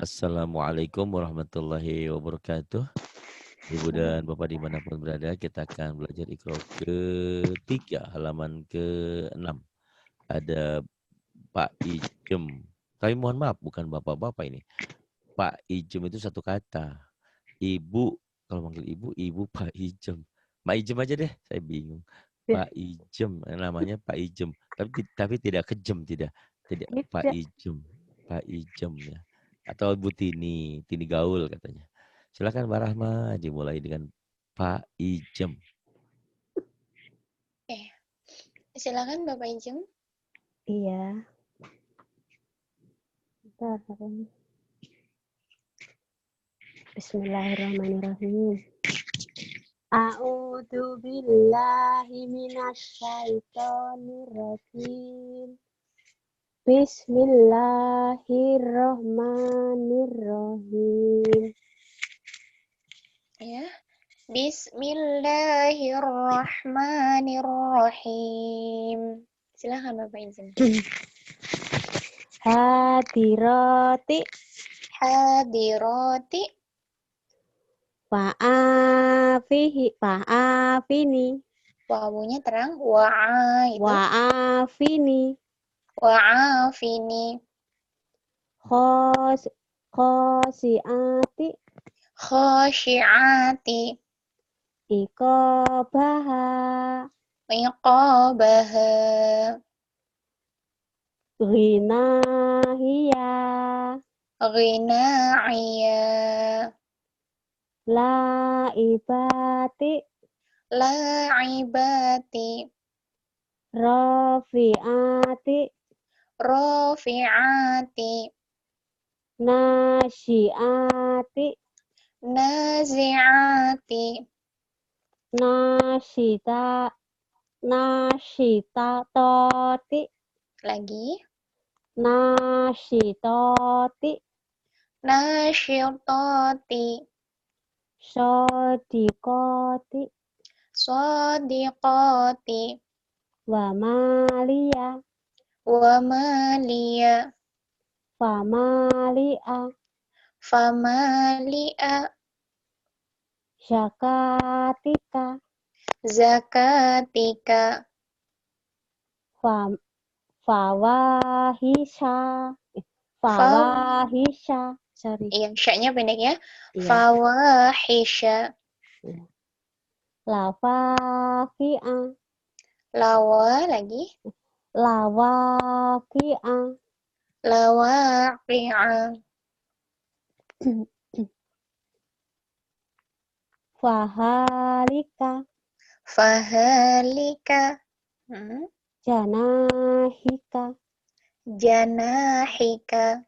Assalamualaikum warahmatullahi wabarakatuh. Ibu dan Bapak dimanapun berada, kita akan belajar Iqra ketiga, halaman ke-6. Ada Pak Ijem. Kami mohon maaf, bukan Bapak-Bapak ini. Pak Ijem itu satu kata. Ibu, kalau manggil ibu Pak Ijem. Pak Ijem aja deh, saya bingung. Pak Ijem, namanya Pak Ijem. Tapi tidak kejem, tidak. Tidak, Pak Ijem. Pak Ijem ya. Atau Bu Tini, Tini Gaul katanya. Silakan Mbak Rahma, dimulai dengan Pak Ijem. Silakan Bapak Ijem. Iya. Bentar, Bismillahirrahmanirrahim. A'udzu billahi minasyaitonir rajim. Bismillahirrahmanirrahim. Ya. Bismillahirrahmanirrahim. Silakan Bapak Ijem. Hadirati Hadirati. fa'afini. Wawunya terang. Wa'a itu. Wa'afini. Wa'afini. Khosiati. Khosyi'ati. Iqabaha. Iqabaha. Ghinahiya. Ghina'iyya. Laibati. La'ibati. Rafi'ati. Rafi'ati. Nasyiati. Nazi'ati. Nasyitatoti. Lagi. Nasyitoti. Nasyitati. Sodikoti. Sadiqati. Wa maliya. Wa maliya. Famali'a. Famali'a. Zakatika. Zakatika. Fawahisha. Fawahisha. Sorry. Yang sya-nya pendek ya. Iya. Fawahisha. Lawafi'a. Lawa lagi. Lawafi'a. Lawaqi'a. Fahalika. Fahalika. Janahika. Janahika.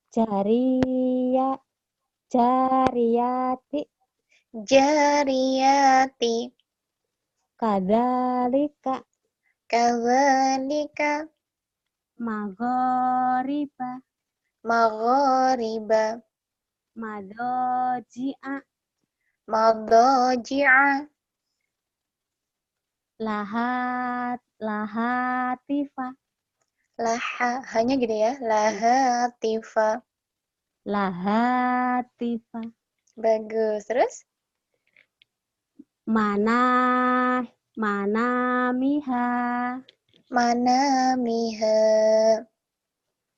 Jariyati. Jariyati. Kadalika. Kadzalika. Maghoriba. Maghariba. Madoji'a. Madaji'a. Lahatifa. Hanya gitu ya. Lahatifa. Lahatifa. Bagus. Terus? Manamiha. Manamiha.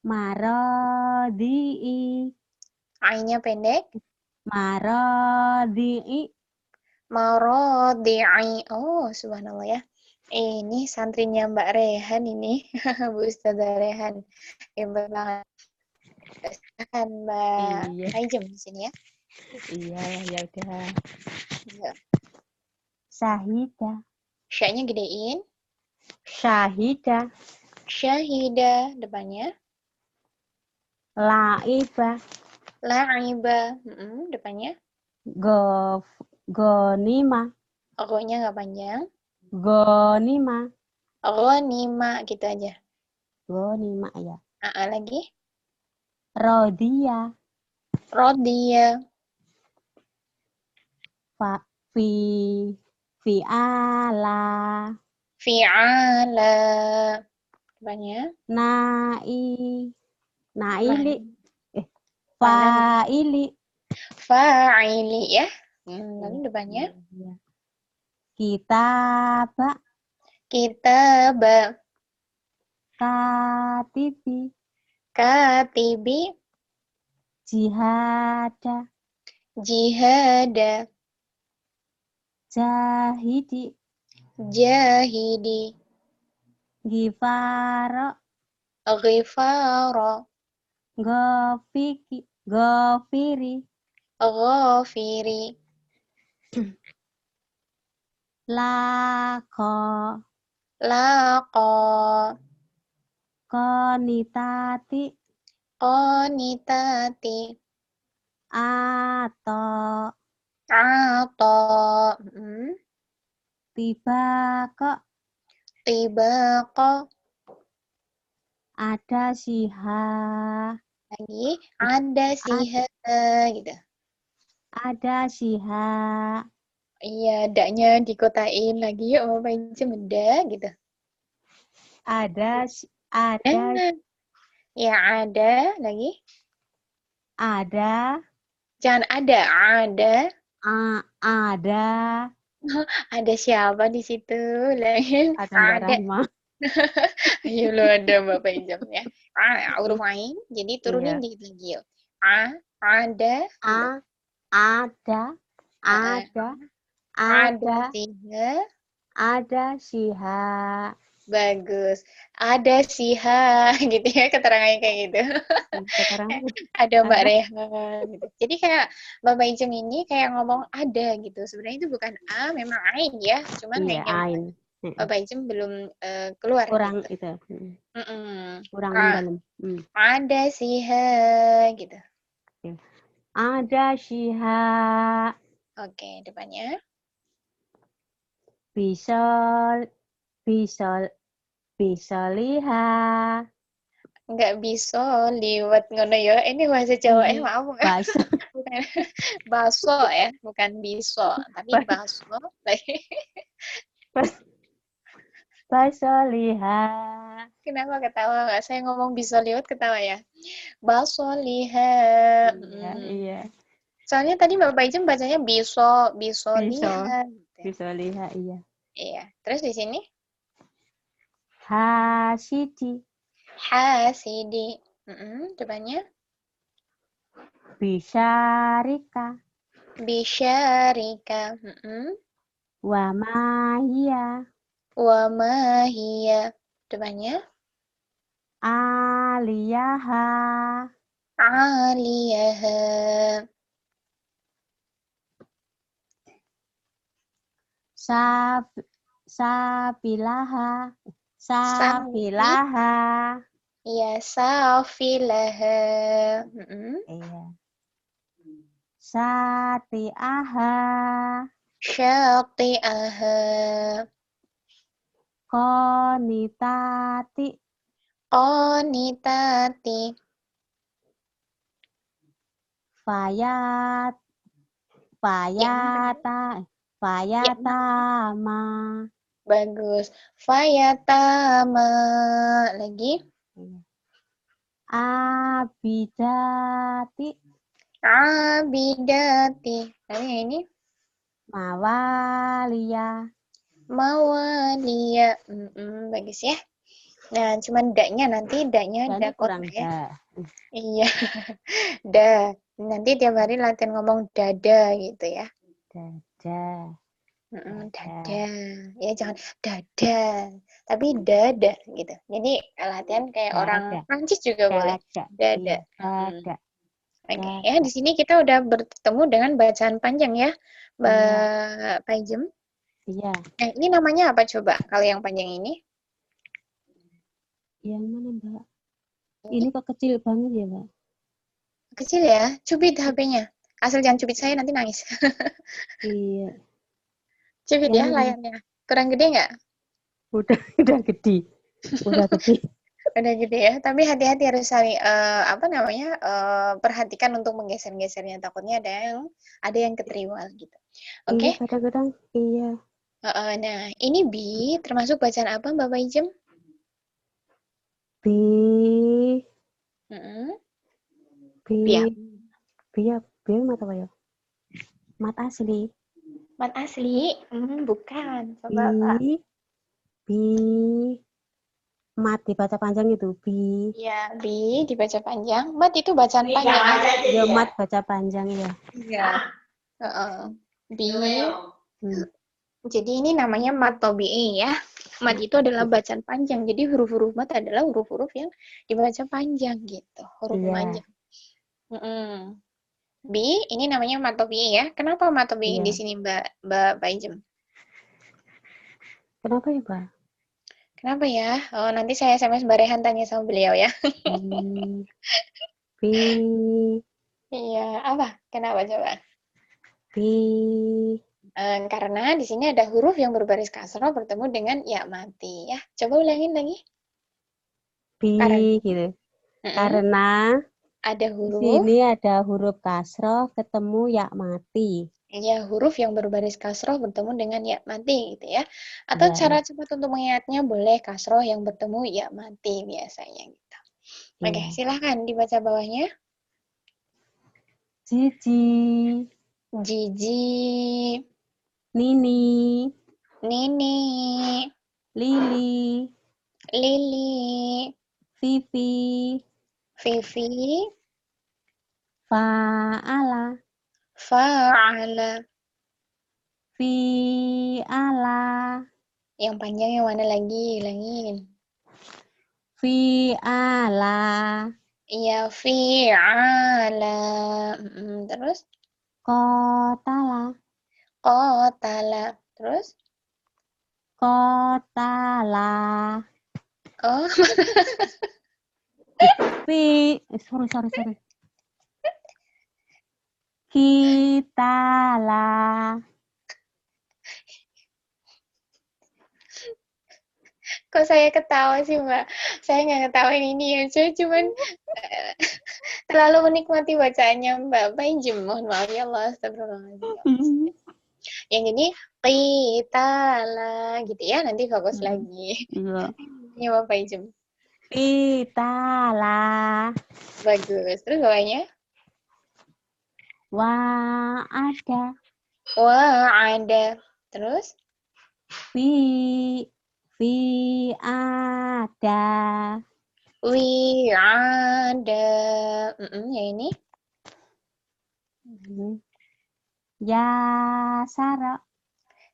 Marodi'i. Ainnya pendek. Marodi'i. Marodi'i. Oh, subhanallah ya. Ini santrinya Mbak Rehan ini. Bu Ustazah Rehan. Hebat banget. Silakan Mbak Aijem di sini ya. Iya, ya udah. Ya. Syahida. Sya-nya gedein. Syahida. Syahida depannya. Laiba. La'iba. Depannya. Gonima. Go-nya nggak panjang. Gonima. Ghanima gitu aja. Gonima ya. Lagi. Rodia. Rodiya. Fi'ala. Fi'ala. Depannya. Naili. Fa'ili. Fa'ili ya. Lalu depannya. Iya. Kitaba. Kitaba. Katibi. Katibi. Jihada. Jihada. Jahidi. Jahidi. Gifara. Ghifara. Gofiri. Ghafiri. Lako. Laqa. Konitati. Qanitati. Ato. Ata. Tibaqa. Tibaqa. Ada siha. Lagi ada siha gitu. Ada siha. Iya, daknya dikotain lagi yuk Bapak Ijem beda gitu. Ada Ya ada lagi. ada Jangan ada. ada Ada siapa di situ? Lain. ada Mbak Ada. Rahma. Ayo lo ada Bapak Ijem ya. Huruf ain. Jadi turunin Iya. dikit lagi yuk. Ada. Ada siha. Ada siha. Bagus. Ada siha gitu ya keterangannya kayak gitu. Keterangan Ada Mbak Rehan gitu. Jadi kayak Bapak Ijem ini kayak ngomong ada gitu. Sebenarnya itu bukan A, memang ain ya. Cuman iya, kayaknya ain. Bapak Ijem belum keluar Kurang gitu. itu. Kurang Ah, dalam. ada siha gitu. Ada siha. Oke, depannya. Bisa lihat. Nggak bisa liwat ngono ya. Ini bahasa Jawa maaf. Baso. Bukan baso ya, bukan biso, tapi baso. Baso lihat. Kenapa ketawa nggak? Saya ngomong bisa liwat ketawa ya. Baso lihat. Iya. Soalnya tadi Bapak Ijem bacanya biso lihat. Bisa lihat, iya. Iya. Terus di sini? Hasidi. Hasidi. Depannya? Bisyarika. Bisyarika. Wa mahia. Wa mahia. Depannya? Aliyaha. Aliyaha. Safilaha. Safilaha. Iya, safilaha. Iya. Sati'aha. Syati'aha. Konitati. Qanitati. Fayatama. Bagus. Fayatama. Lagi. Abidati. Abidati. Lalu yang ini? Mawalia. Mawalia. Bagus ya. Nah, cuman daknya nanti da kurang ya. Iya. Da. Nanti tiap hari latihan ngomong dada gitu ya. Dada. Dada. Ya jangan dada, tapi dada gitu. Jadi latihan kayak orang Prancis juga boleh. Dada. Oke, ya di sini kita udah bertemu dengan bacaan panjang ya, Mbak Paijem. Iya. Ini namanya apa coba kalau yang panjang ini? Yang mana, Mbak? Ini kok kecil banget ya, Mbak? Kecil ya? Cubit HP-nya. Asal jangan cubit saya nanti nangis. Iya. Cubit ya layarnya. Kurang gede nggak? Udah gede. Udah gede. Udah gede ya. Tapi hati-hati harus saling perhatikan untuk menggeser-gesernya. Takutnya ada yang keteriwal gitu. Oke? Iya, kadang-kadang iya. Nah, ini B termasuk bacaan apa, Mbak Paijem? B. Biar mat apa ya? Mat asli. Mat asli? Bukan. Coba apa? Bi. Mat dibaca panjang itu. Bi. Ya, bi dibaca panjang. Mat itu bacaan panjang. Ya, mat baca panjang ya. Iya. Bi. Hmm. Jadi ini namanya mat tobi'i ya. Mat itu adalah bacaan panjang. Jadi huruf-huruf mat adalah huruf-huruf yang dibaca panjang gitu. Huruf panjang. Bi, ini namanya mat tobi'i ya. Kenapa mat tobi'i di sini Mbak Ijem? Kenapa ya, Mbak? Kenapa ya? Oh, nanti saya SMS Mbak Rehan tanya sama beliau ya. Bi. Iya, apa? Kenapa coba? Bi. Karena di sini ada huruf yang berbaris kasroh bertemu dengan ya mati ya. Coba ulangin lagi. Bi gitu. Karena ada huruf. Di sini ada huruf kasroh ketemu ya mati. Ya, huruf yang berbaris kasroh bertemu dengan ya mati gitu ya. Atau cara cepat untuk mengingatnya boleh kasroh yang bertemu ya mati biasanya gitu. Oke, silahkan dibaca bawahnya. Jiji. Jiji. Nini. Nini. Lili. Lili. Vivi. Vivi. Fa'ala. Fa'ala. Fi'ala. Yang panjang yang mana lagi? Hilangin. Fi'ala. Iya, fi'ala. Terus? Qotala. Qotala. Terus? Qotala. Oh. Sorry. Kitala. Kok saya ketawa sih, Mbak? Saya nggak ketawain ini ya. Saya cuman terlalu menikmati bacaannya Mbak Ijem. Mohon maaf ya Allah. Astagfirullahaladzim. Yang ini qitala gitu ya. Nanti fokus lagi. Iya. Ini Bapak Ijem. Qitala. Bagus. Terus bawahnya? Wa'ada. Wa'ada. Terus? Fi'ada. Wi'ada. Ya ini? Yasara.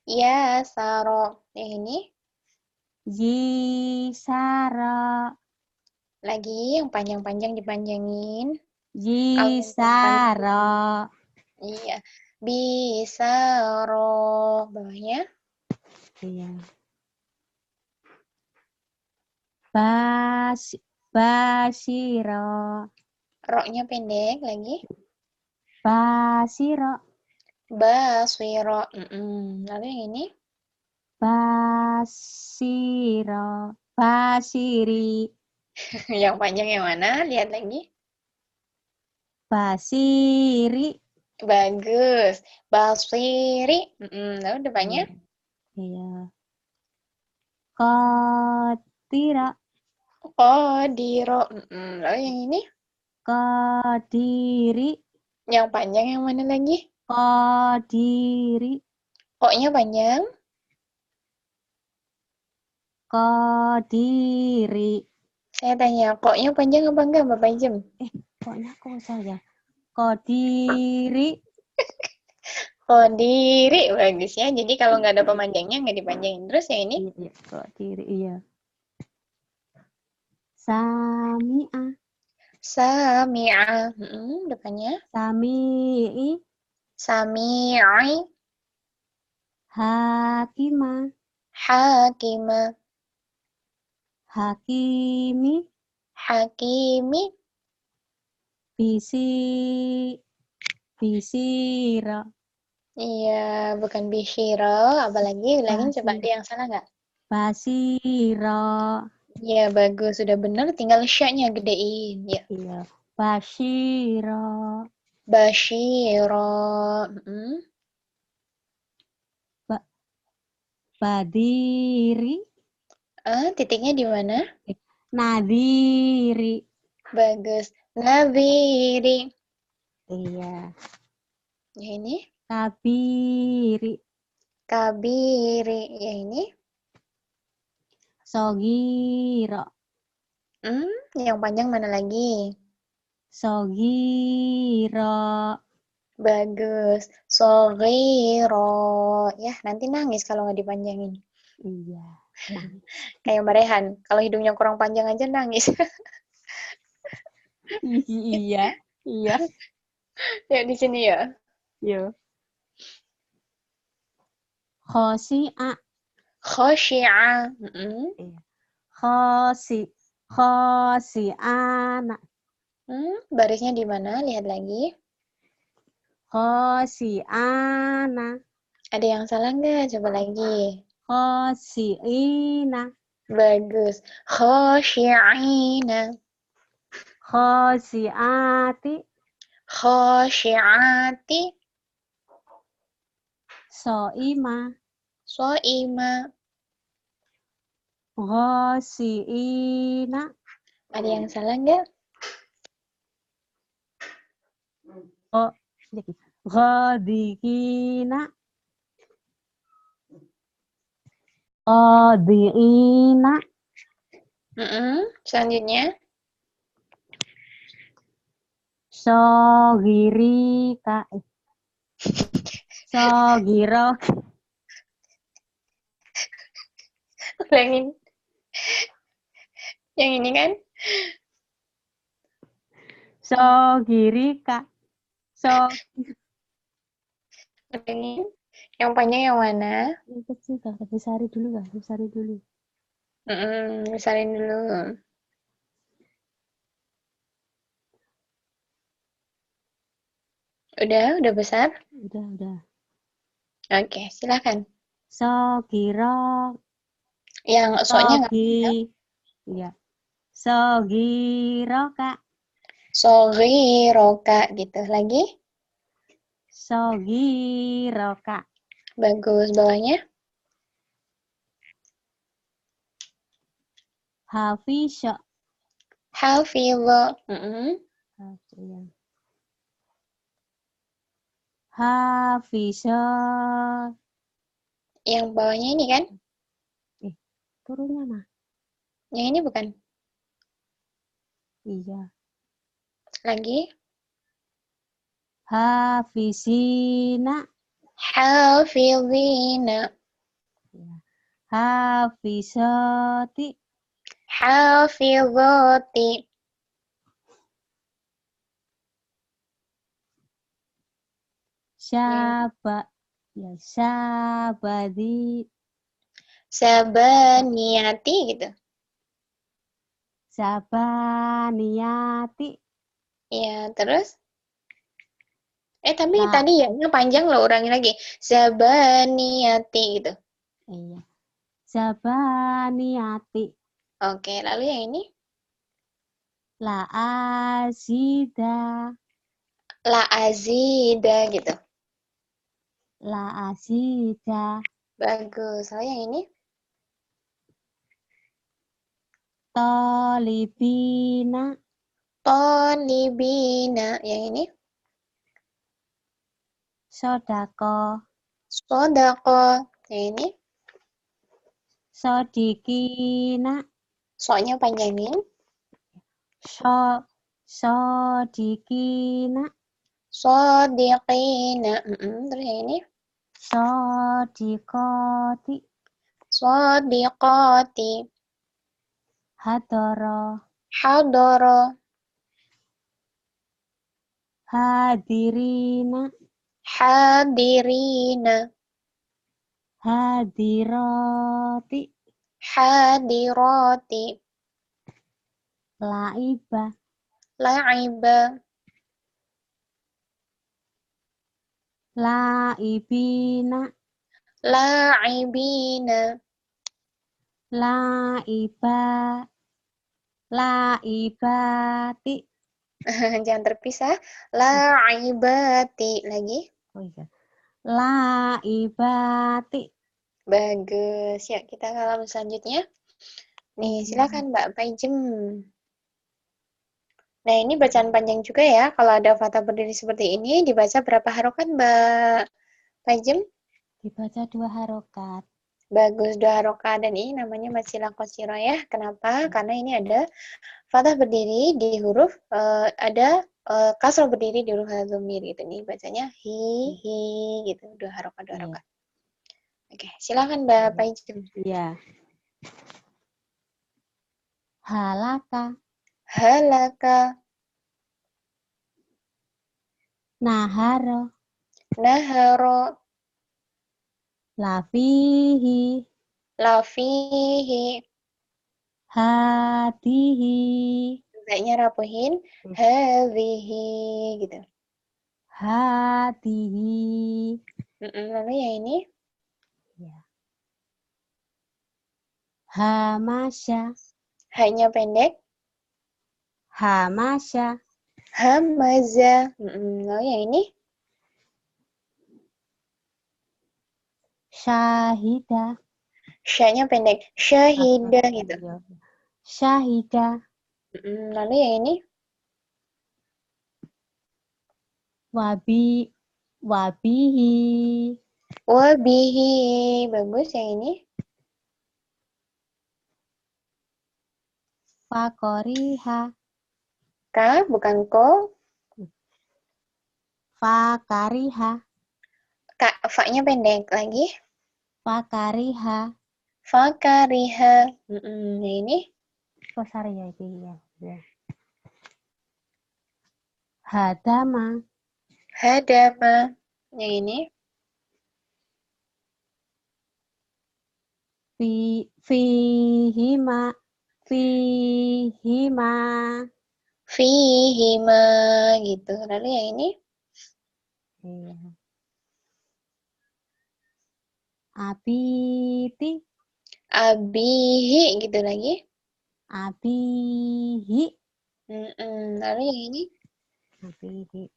Yasara. Yang ini? Yisara. Lagi yang panjang-panjang dipanjangin. Yisara. Iya. Bisaro. Bawahnya? Iya. Basiro. Roknya pendek lagi. Basiro. Baswiro. Lalu yang ini? Basiro. Basiri. Yang panjang yang mana? Lihat lagi. Basiri. Bagus. Basiri. Lalu depannya? Iya. Qadira. Qadiro. Lalu yang ini? Qadiri. Yang panjang yang mana lagi? Qadiri. Koknya panjang? Qadiri. Saya tanya, koknya panjang apa enggak, Bapak Ijem? Koknya kok saja. Qadiri. Qadiri. Bagus ya. Jadi kalau nggak ada pemanjangnya, nggak dipanjangin. Terus yang ini? Iya, Qadiri, iya. Sami'a. Sami'a. Depannya? Sami'i. Sami'i. Hakima. Hakima. Hakimi. Hakimi. Bisira. Iya, bukan bishiro. Apalagi ulangin coba ada yang salah nggak? Basiro. Iya, bagus. Sudah benar. Tinggal sya-nya gedein. Ya. Iya. Bashiro. Bashiro. Badiri. Titiknya di mana? Nadiri. Bagus. Nadiri. Iya. Ya ini. Kabiri. Kabiri. Ya ini. Sogiro. Yang panjang mana lagi? Sogiro. Bagus. Sogiro. Ya, nanti nangis kalau nggak dipanjangin. Iya. Kayak Mbak Rehan. Kalau hidungnya kurang panjang aja nangis. Iya. Iya. Ya, di sini ya. Yo. Khosi'a. Khosyi'a. Khosi'ana. Barisnya di mana? Lihat lagi. Khosi'ana. Ada yang salah nggak? Coba lagi. Khosi'ina. Bagus. Khosyi'ina. Khosi'ati. Khosyi'ati. So'ima. So'ima. Khosi'ina. Ada yang salah nggak? Ghadikina. Qadi'ina. Selanjutnya. Sogirika. Sogiro. Ulangin. Yang ini kan? Sogirika. Ulangin. Yang panjang yang mana? Yang kecil kan, Besari dulu kan, besari dulu. Besarin dulu. Udah besar? Udah. Oke, silakan. Sogiro. Yang soalnya nggak ada. Iya. Sogiroka. Soghiroka gitu. Lagi? Sogiroka. Bagus. Bawahnya? Hafisho. Hafidho. Hafisho. Yang bawahnya ini kan? Turunnya mah. Yang ini bukan? Iya. Lagi? Hafisina. Hafidhina. Hafisati. Hafidhati. Sabadi. Sabaniyati gitu. Sabaniyati. Ya, terus? Tapi tadi ya panjang loh, ulangi lagi. Sabaniyati gitu. Iya. Sabaniyati. Oke, lalu yang ini? La azida. La azida gitu. La azida. Bagus. Lalu yang ini? Tolibina. Tolibina. Yang ini? Sodako. Sodako. Yang ini? Sodikina. Soalnya panjangin. Sodikina. Sodiqina. Terus yang ini? Sodikoti. Sodiqati. Hadoro. Hadoro. Hadirina. Hadirina. Hadiroti. Hadiroti. Laiba. La'iba. Laibina. La'ibina. Laiba. Laibati. Jangan terpisah. La'ibati. Lagi. Oh iya. Laibati. Bagus. Ya, kita ke halaman selanjutnya. Nih, silakan Mbak Paijem. Nah, ini bacaan panjang juga ya. Kalau ada fathah berdiri seperti ini, dibaca berapa harokat, Mbak Pajem? Dibaca 2 harokat. Bagus, 2 harokat. Dan ini namanya masilah qasirah ya. Kenapa? Karena ini ada fathah berdiri di huruf, ada kasroh berdiri di huruf dhamir gitu. Nih bacanya hi, gitu. 2 harokat, 2 harokat. Oke, silakan Mbak Pajem. Iya. Halaka. Halaka. Naharo. Naharo. Lafihi. Lafihi. Hadihi. Kayaknya rapuhin. Hadhihi gitu. Hadihi. Lalu yang ini? Ya. Hamasya. Hanya pendek. Hamasya. Hamaza. Lalu yang ini? Syahida. Sya-nya pendek. Syahida gitu. Syahida. Lalu yang ini? Wabihi. Wabihi. Bagus yang ini. Fakoriha. Ka, bukan ko. Fakariha. Ka, fa-nya pendek lagi. Fakariha. Fakariha. Yang ini? Kosar ya itu ya. Hadama. Hadama. Yang ini? Fihima. Fihima. Fihima gitu. Lalu yang ini? Iya. Abiti. Abihi gitu lagi. Abihi. Lalu yang ini? Abihi.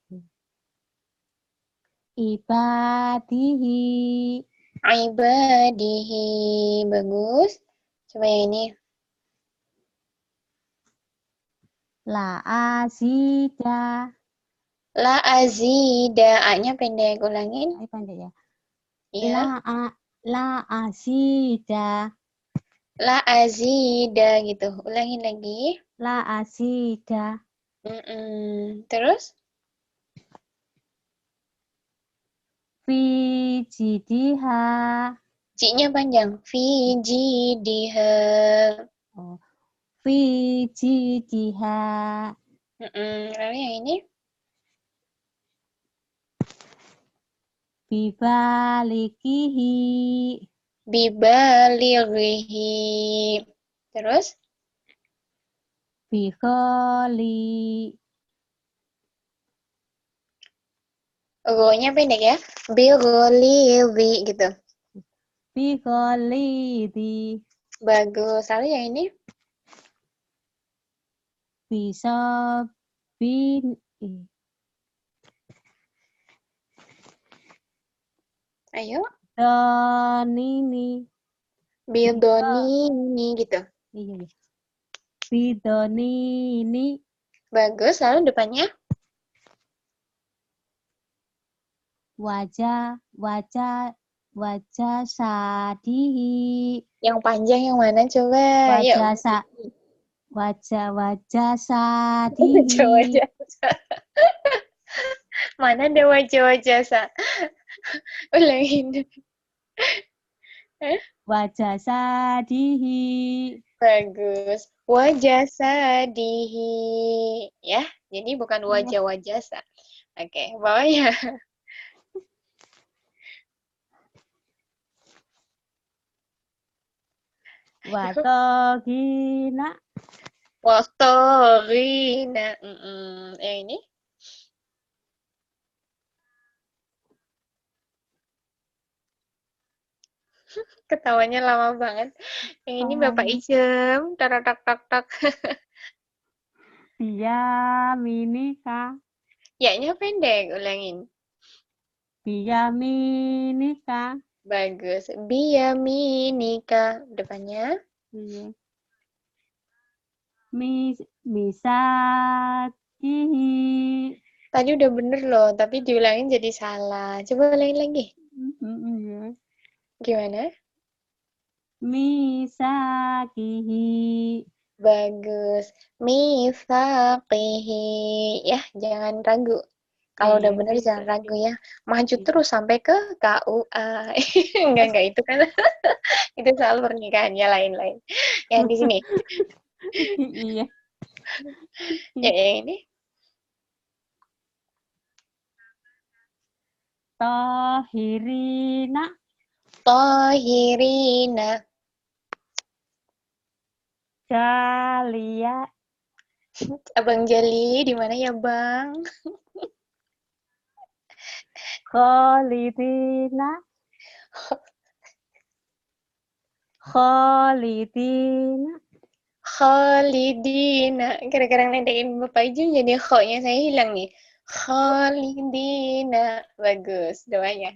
Ibadihi. Ibadihi. Bagus. Coba yang ini. La azida. La azida. A-nya pendek. Ulangin. Ay, pandai ya. Iya. La azida. La azida gitu. Ulangin lagi. La azida. Terus? Fi jidiha. Ci-nya panjang. Fi jidiha. Oh. Fi jidiha. Lalu yang ini? Bibalikihi. Bibalighihi. Terus? Bikoli. Go-nya pendek ya. Bigholidhi gitu. Bigolidi. Bagus. Lalu yang ini? Bisa bin. Ayo. Donini. Bidonini gitu. Iya. Bidonini. Bagus. Lalu depannya? Wajah sadihi. Yang panjang yang mana coba? Wajah sadihi. Wajah. Mana ada wajah-wajah sa? Ulangin. Wajah sadihi. Bagus. Wajah sadihi. Ya, jadi bukan wajah-wajah sa. Oke, bawahnya. Watogina. Waktogina. Yang ini? Ketawanya lama banget. Yang ini Bapak Ijem. Tak tak tak tak. Dia minika. Ya-nya pendek. Ulangin. Dia minika. Bagus. Biyaminika. Depannya. Misat Kihi. Tadi udah bener loh, tapi diulangin jadi salah. Coba ulangin lagi. Gimana? Misakihi. Bagus. Mitsaqihi. Ya, jangan ragu. Kalau udah bener jangan ragu ya. Maju terus sampai ke KUA. Enggak itu kan. Itu soal pernikahannya lain-lain. Yang di sini. Iya. Ya, yang ini. Tahirina. Tahirina. Jalia. Abang Jali, di mana ya, Bang? Khalidina. Khalidina. Khalidina. Gara-gara nendekin Bapak Ijum jadi kho-nya saya hilang nih. Khalidina. Bagus doanya.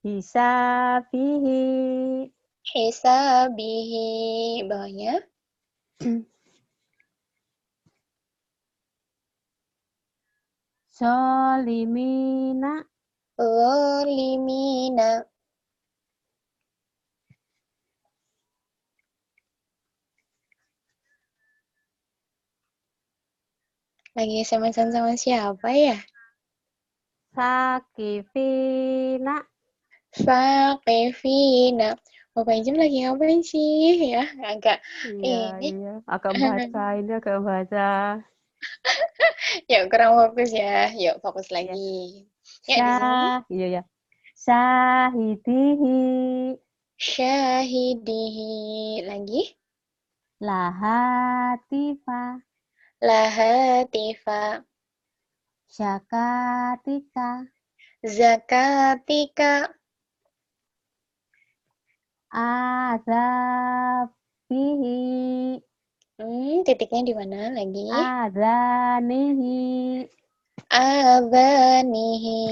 Hisabihi. Hisabihi. Bawahnya. Solimina. Zolimina. Lagi SMS-an sama siapa ya? Sakifina. Saqifina. Bapak Ijum lagi ngapain sih? Ya, agak ini. Iya. Agak baca. Yuk, kurang fokus ya. Yuk, fokus lagi. Ya, di sini. Iya. Syahidihi. Syahidihi. Lagi. Lahatifa. Lahatifa. Syakatika. Zakatika. Azabihi. Titiknya di mana lagi? Adanihi. Abanihi.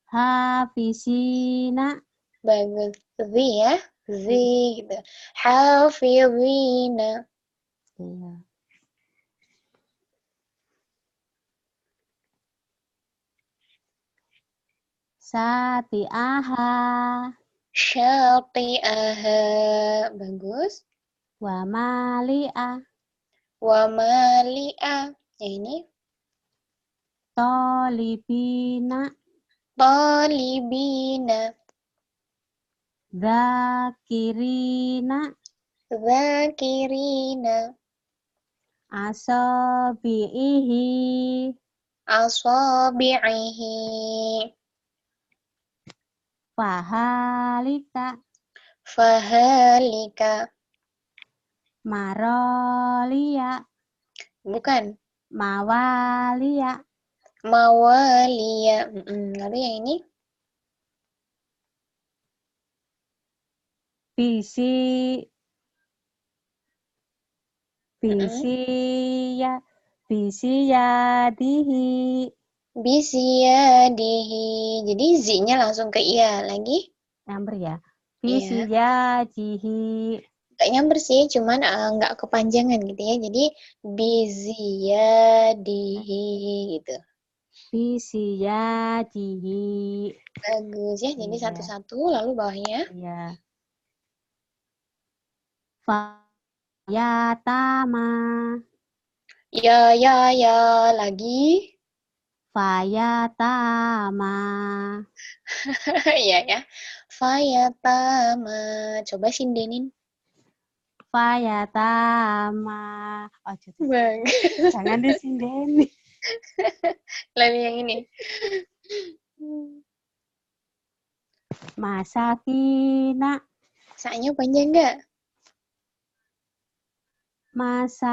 Hafisina. Bagus. Zi ya. Zi gitu. Hafizina. Iya. Sati'aha. Syati'aha. Bagus. Wa mali'a. Wa mali'a. Ini. Tolibina. Talibina. Zakirina. Zakirina. Asabi'ihi. Asabi'ihi. Fahalika. Fahalika. Marolia. Bukan. Mawalia. Mawalia. Lalu yang ini? Bisiyadihi. Bisiyadihi. Jadi Z-nya langsung ke iya. Lagi? Nyamber ya. Iya. Bisiyadihi. Gak nyamber sih, cuman nggak kepanjangan gitu ya. Jadi biziyadihi gitu. Bisiyadihi. Bagus ya. Jadi satu-satu. Lalu bawahnya? Iya. Fayatama. Ya. Lagi? Fayatama. Iya ya. Fayatama. Coba sindenin. Fayatama. Oh, Bagus. jangan disindeni. Lalu yang ini. Masakina. Sa-nya panjang nggak? Masakina.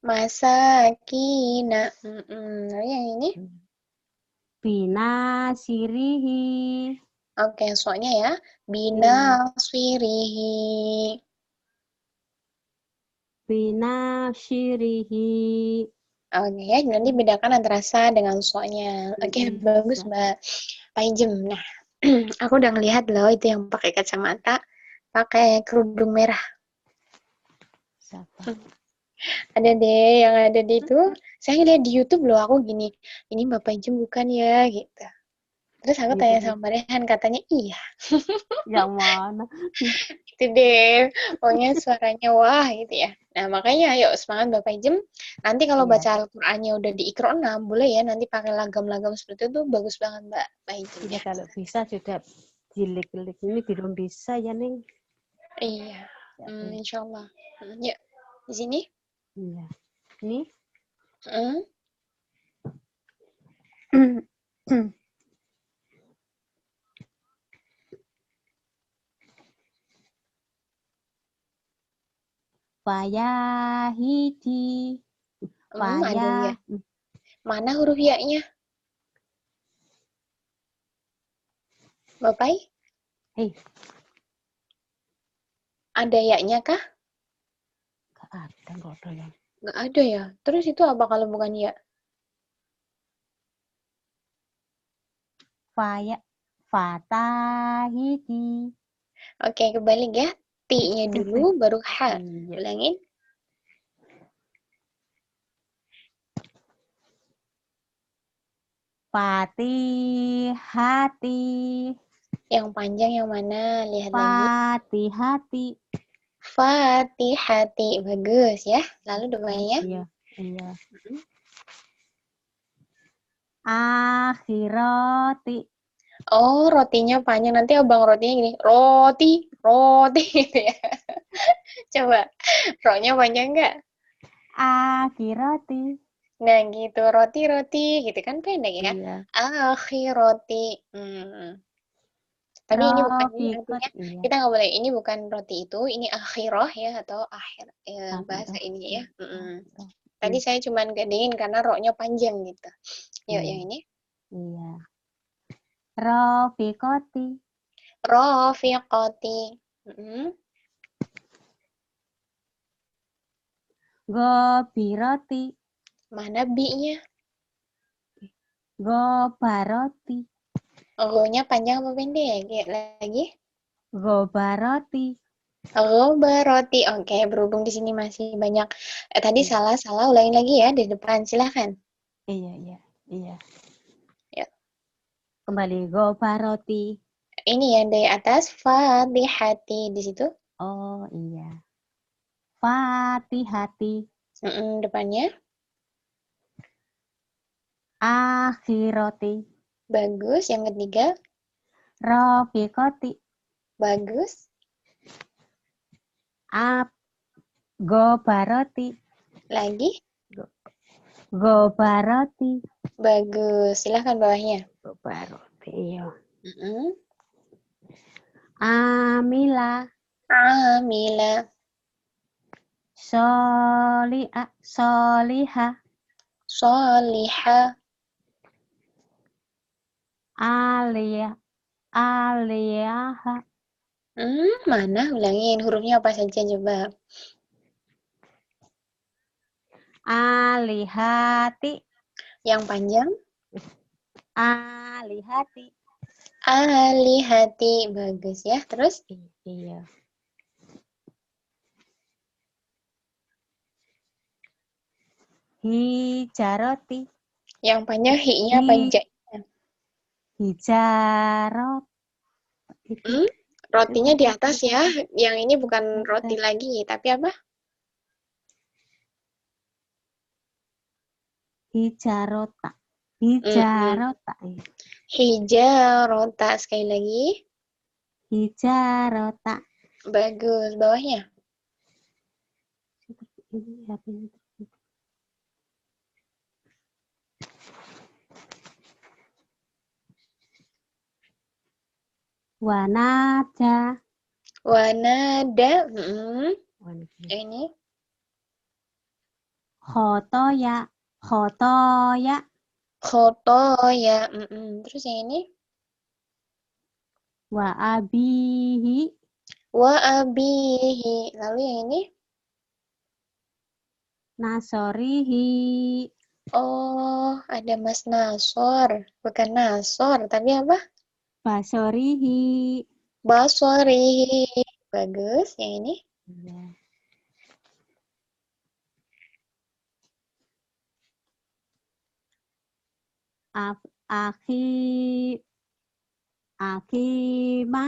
Masakina. Lalu yang ini? Binasirihi. Oke, soalnya ya. Binasirihi. Binasirihi. Oke, nanti bedakan antara sa dengan soalnya. Oke, bagus Mbak Paijem. Nah, Aku udah ngelihat loh itu yang pakai kacamata, pakai kerudung merah. Siapa? Ada deh yang ada di itu. Saya lihat di YouTube loh, aku gini, ini Bapak Ijem bukan ya gitu. Terus aku Gitu tanya deh. sama Rehan, katanya iya. Yang mana? Itu deh, pokoknya suaranya wah gitu ya. Nah makanya ayo semangat Bapak Ijem. Nanti kalau Iya. baca Al-Qur'annya udah di Iqra 6, boleh ya nanti pakai lagam-lagam seperti itu, bagus banget Mbak Ijem Iya ya. kalau bisa sudah jilik-jilik ini belum bisa ya Neng. Iya, Ya, insya Allah. Yuk, di sini. iya. Ini Hmm. Fayahidi. Ada ya. Faya. Mana huruf ya-nya? Bapak? Hei, Ada ya-nya kah? gak ada, gak ada yang. Nggak ada ya. Terus itu apa kalau bukan ya? Faya. Fatahidi. Oke, kebalik ya. Ti-nya dulu, baru ha. Iya. Ulangin. Fatihati. Yang panjang yang mana? Lihat lagi. Fatihati. Fatihati. Bagus ya. Lalu depannya. Iya, iya. Akhirati. Oh, rotinya panjang. Nanti abang rotinya gini. Roti. Roti gitu ya. Coba. Ro-nya panjang nggak? Akhirati. Nah gitu. Roti-roti. Gitu kan pendek ya. Iya. Akhiroti. Tapi ini bukan ini Rofikot. artinya Iya. kita nggak boleh. Ini bukan roti itu. Ini akhirah ya atau akhir bahasa Akhirah. ini ya. Akhirah. Tadi saya cuman gedein karena ro-nya panjang gitu. Yuk Iya. yang ini. Iya. Rofikoti. Rafiqati. Gobiroti. Mana bi-nya? Gobaroti. Ro-nya panjang apa pendek? Kayak lagi. Gobaroti. Robaroti. Oke, berhubung di sini masih banyak. Tadi Iya. salah ulangin lagi ya di depan. Silahkan. Iya, iya, iya. Yuk. Kembali gobaroti. Ini yang dari atas. Fatihati. Di situ. Oh, iya. Fatihati. Depannya. Akhiroti. Bagus. Yang ketiga. Rofikoti. Bagus. Gobaroti. Lagi. Gobaroti. Bagus. Silahkan bawahnya. Gobaroti. Iya. Amila. Amila. Soliha. Soliha. Aliyaha. Mana? Ulangin. Hurufnya apa saja coba. Alihati. Yang panjang. Alihati. Alihati. Bagus ya. Terus. Iya. Hijaroti. Yang panjang hi-nya apa ja-nya? Hijarot. Rotinya di atas ya. Yang ini bukan roti lagi, tapi apa? Hijarota. Hijarota. Hijarota. Sekali lagi. Hijarota. Bagus. Bawahnya. Ini HP-nya. Wanada. Wanada. Ini. Khotoya. Khotoya. Khotoya. Terus yang ini. Wa abihi. Wa abihi. Lalu yang ini. Nasorihi. Oh, ada Mas Nasor. Bukan Nasor, tapi apa? Basorihi. Basorihi. Bagus, yang ini. Iya. Akima.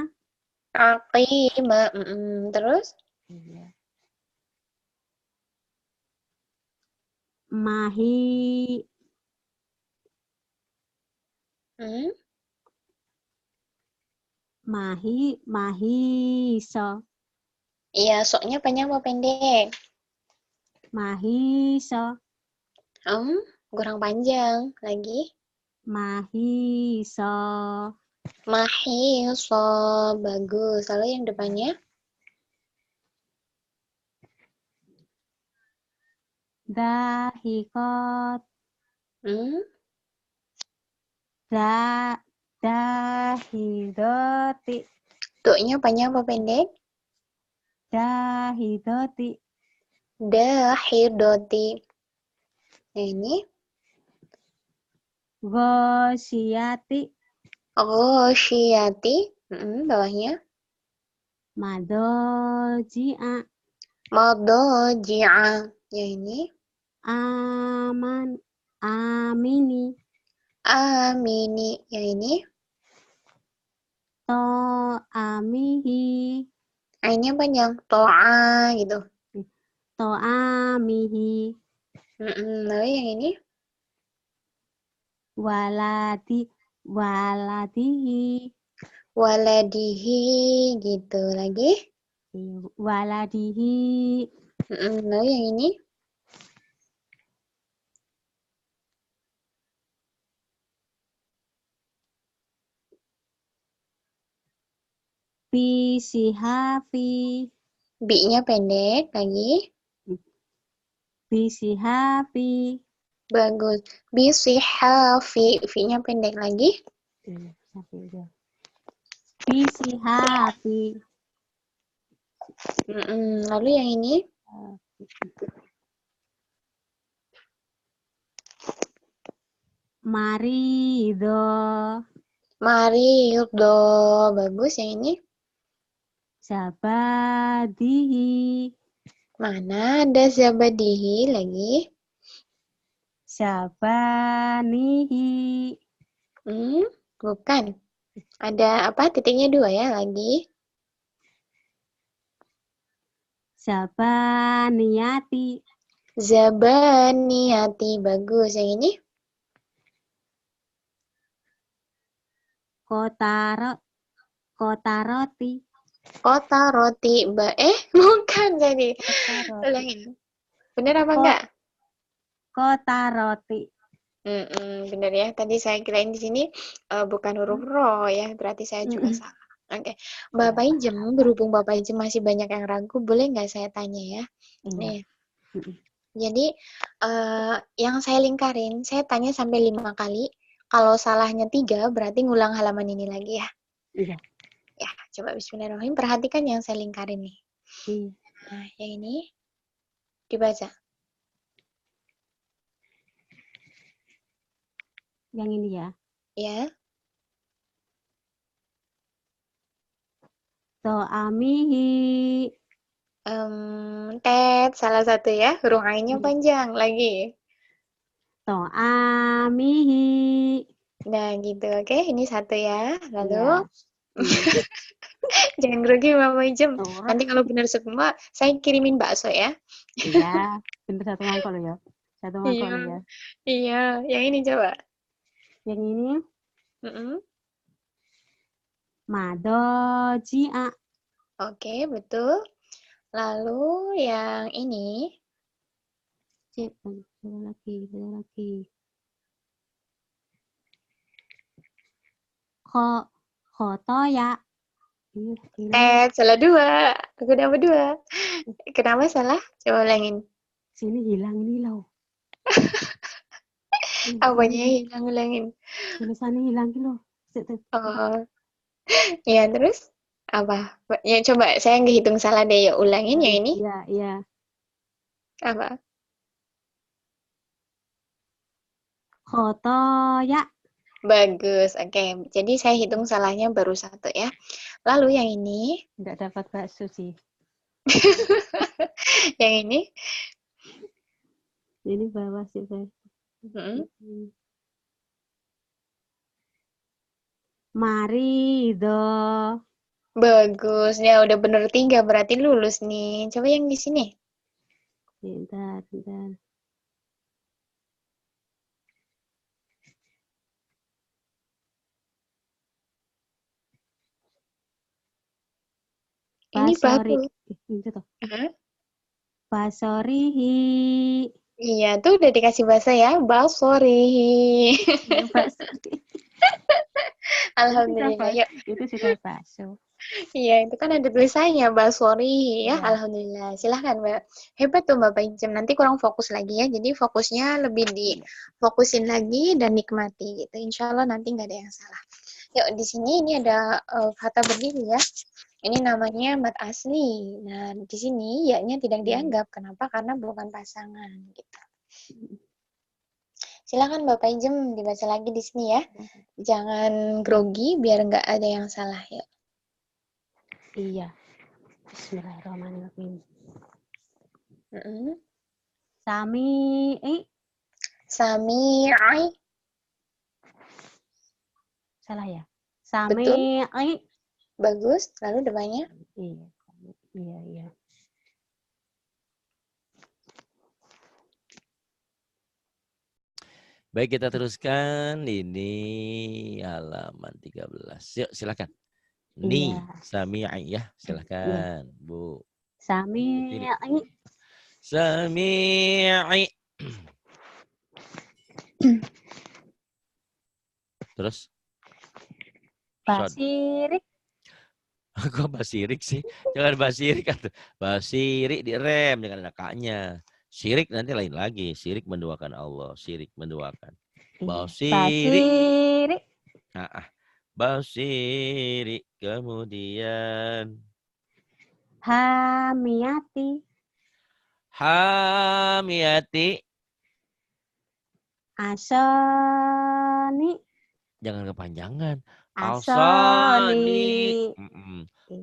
Aqima. Terus? Iya. Mahi. Mahiso. Iya, soknya panjang apa pendek? Mahiso. Kurang panjang. Lagi. Mahiso. Mahiso. Bagus. Lalu yang depannya? Dahikot. Dahidoti. Tuknya panjang apa pendek? Dahidoti. Dahidoti. Yang ini? Ghosyati. Ghosyati. Bawahnya? Madoji'a. Madoji'a. Yang ini? Amini. Amini. Yang ini? To'amihi. Ainnya panjang. To'a gitu. To'amihi. Lalu yang ini? Waladihi. Waladihi gitu. Lagi? Waladihi. Lalu yang ini? Bisihafi. B-nya pendek. Lagi? Bisihafi. Bagus. Bisihafi. V-nya pendek lagi? Bisihafi. Lalu yang ini? Marido. Marido. Bagus. Yang ini? Zabadihi. Mana ada zabadihi lagi? Zabanihi. Bukan. Ada apa? Titiknya 2 ya lagi. Zabaniyati. Zabaniyati. Bagus. Yang ini? Kotaroti. Kota roti. Bukan jadi. Ulangin. Bener apa enggak? Kotaroti. Bener ya. Tadi saya kirain di sini bukan huruf ro ya. Berarti saya juga salah. Oke. Bapak Ijem, berhubung Bapak Ijem masih banyak yang ragu, boleh nggak saya tanya ya? Nih. Jadi yang saya lingkarin, saya tanya sampai 5 kali. Kalau salahnya 3, berarti ngulang halaman ini lagi ya. Iya. Ya, coba bismillahirrahmanirrahim. Perhatikan yang saya lingkarin nih. Iya. Nah, yang ini dibaca. Yang ini ya. Ya. To'amihi. Salah satu ya. Huruf A-nya panjang lagi. To'amihi. Nah, gitu. Oke, ini satu ya. Lalu Ya. jangan grogi Mama Ijem. Nanti kalau benar semua, saya kirimin bakso ya. Iya, bener satu mangkok ya. Satu mangkok ya. Iya, yang ini coba. Yang ini Madoji'a. Oke, betul. Lalu yang ini Satu lagi. Khotoya. salah 2. Aku dapat 2. Kenapa salah? Coba ulangin. Sini hilang ini loh. Apanya hilang, ulangin. Tulisannya hilang loh. Oh. Ya, terus apa? Ya, coba saya nggak hitung salah deh. Ya, ulangin yang ini. Iya. Apa? Khotoya. Bagus. Oke. Jadi saya hitung salahnya baru 1 ya. Lalu yang ini. Enggak dapat bakso sih. Yang ini. Ini bawah sih, saya. Marido. Bagus. Ya udah bener 3 berarti lulus nih. Coba yang di sini. Bentar. Ini Basori. bagus. Itu toh. Basorihi. Iya, tuh udah dikasih bahasa ya. Basori. Ya, basori. Alhamdulillah. Itu sudah bakso. Iya, itu kan ada tulisannya Basori ya. Iya. Alhamdulillah. Silahkan, Mbak. Hebat tuh Mbak Paicem. Nanti kurang fokus lagi ya. Jadi fokusnya lebih difokusin lagi dan nikmati gitu. Insya Allah nanti nggak ada yang salah. Yuk, di sini ini ada kata berdiri ya. Ini namanya mat asli. Nah, di sini ya-nya tidak dianggap. Kenapa? Karena bukan pasangan gitu. Silakan Mbak Paicem dibaca lagi di sini ya. Jangan grogi biar nggak ada yang salah ya. Iya. Bismillahirrahmanirrahim. Sami'i. Salah ya? Sami'i. Bagus. Lalu depannya? Iya. Baik, kita teruskan. Ini halaman 13. Yuk, silakan. Ni, Sami'i ya. Silakan, Bu. Sami'i. Sami'i. Terus? Basirik. Kok basirik sih? Jangan basirik. Basirik direm, jangan ada kaknya. Syirik nanti lain lagi. Syirik menduakan Allah. Syirik menduakan. Basirik. Basirik. Kemudian. Hamiyati. Asoni. Jangan kepanjangan. Asoni.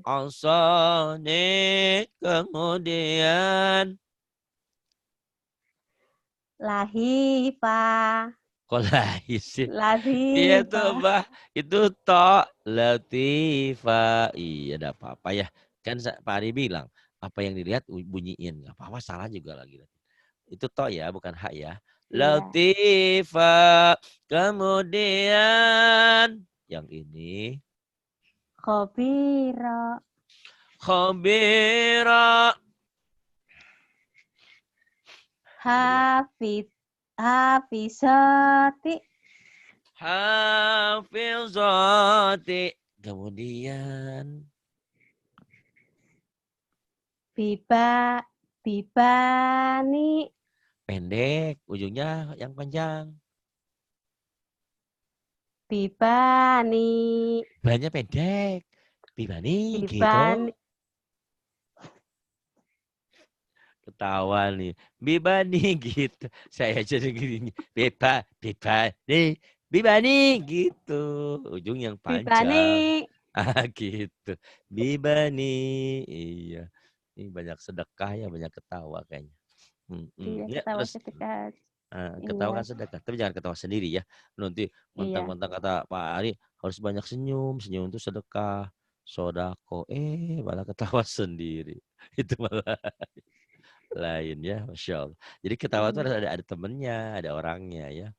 Asoni. Kemudian. Lahifa. Kok lahir sih? Latifah. Iya tuh, Mbah. Itu to latifah. Iya, ada apa-apa ya. Kan Pak Ari bilang, apa yang dilihat bunyiin. Gak apa-apa, salah juga lagi. Itu to ya, bukan hak ya. Latifah. Kemudian yang ini. Khobira. Hafizati. Kemudian. Bibani. Pendek, ujungnya yang panjang. Bibani. Banyak pendek. Bibani gitu. Ketawa nih. Bibani gitu. Saya jadi gini. Bibani gitu. Ujung yang panjang. Gitu. Bibani. Iya. Ini banyak sedekah ya, banyak ketawa kayaknya. Iya, ketawa sedekah. Ketawa kan sedekah, tapi jangan ketawa sendiri ya. Nanti mentang-mentang kata Pak Ari harus banyak senyum, senyum itu sedekah, sodako. Malah ketawa sendiri. Itu malah lain ya, Masya Allah. Jadi ketawa itu ada temennya, ada orangnya ya.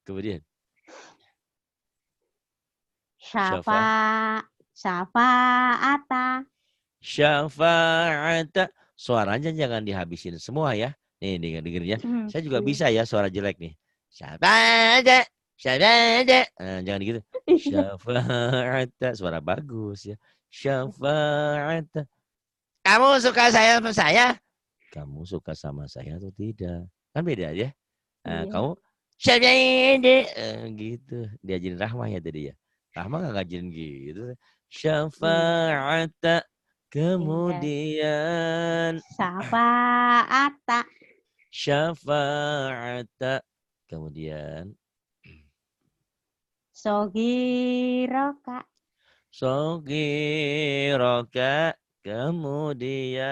Kemudian Syafa'ata. Suaranya jangan dihabisin semua ya. Nih dengerin ya. Saya juga bisa ya suara jelek nih. Syafa'ata. Jangan gitu. Syafa'ata. Suara bagus ya. Syafa'ata. Kamu suka saya sama saya? Kamu suka sama saya atau tidak? Kan beda ya. Kamu syafa'ata. Gitu. Diajarin Rahmah ya tadi ya. Rahmah gak ngajarin gitu. Syafa'ata. Kemudian Syafa'ata. Syafa'ata. Kemudian Sogiroka. Sogiroka. Kemudian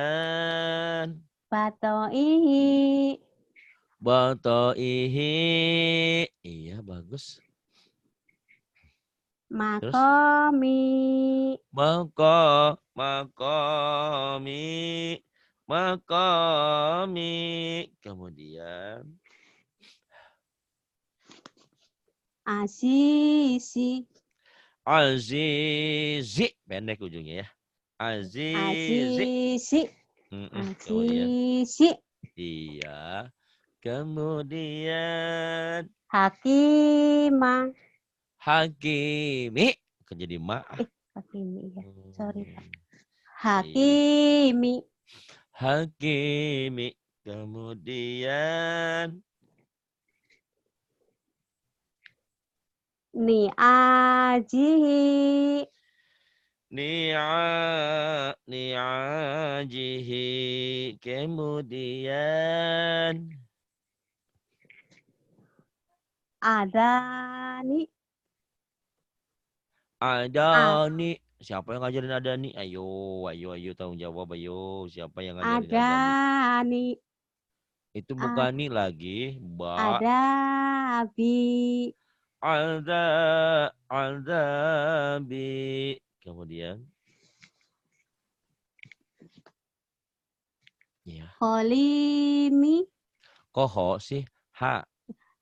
Batoihi. Batoihi. Iya, bagus. Terus Makomi. Makomi. Kemudian Asisi. Azizi. Pendek ujungnya ya. Azizi. Asisi. Kemudian Asisi. iya. Kemudian Hakima. Hakimi. Kok jadi ma? Hakimi ya. Sorry Pak. Iya. Hakimi. Hakimi. Kemudian Ni'ajihi. ni'ajihi. Kemudian Adani. Adani. Siapa yang ngajarin Adani? Ayo tanggung jawab ayo. Siapa yang ngajarin Adani? Adani. Itu bukan ni lagi. Ba. Adabi. Aldabi. Kemudian ya. Holimi. Koho sih. Ha.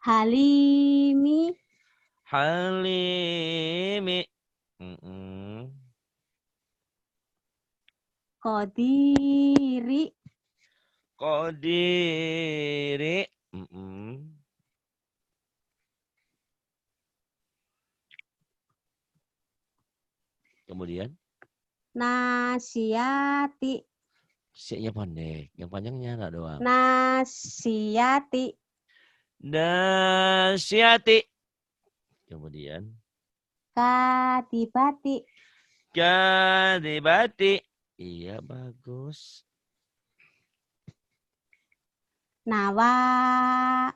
Halimi. Halimi. Kodiri. Kodiri. Kemudian Nasiati. siapnya pendek. Yang panjangnya enggak doang. Nasiati. Nasiati. Kemudian Kadibati. kadibati. Iya, bagus. Nawasi.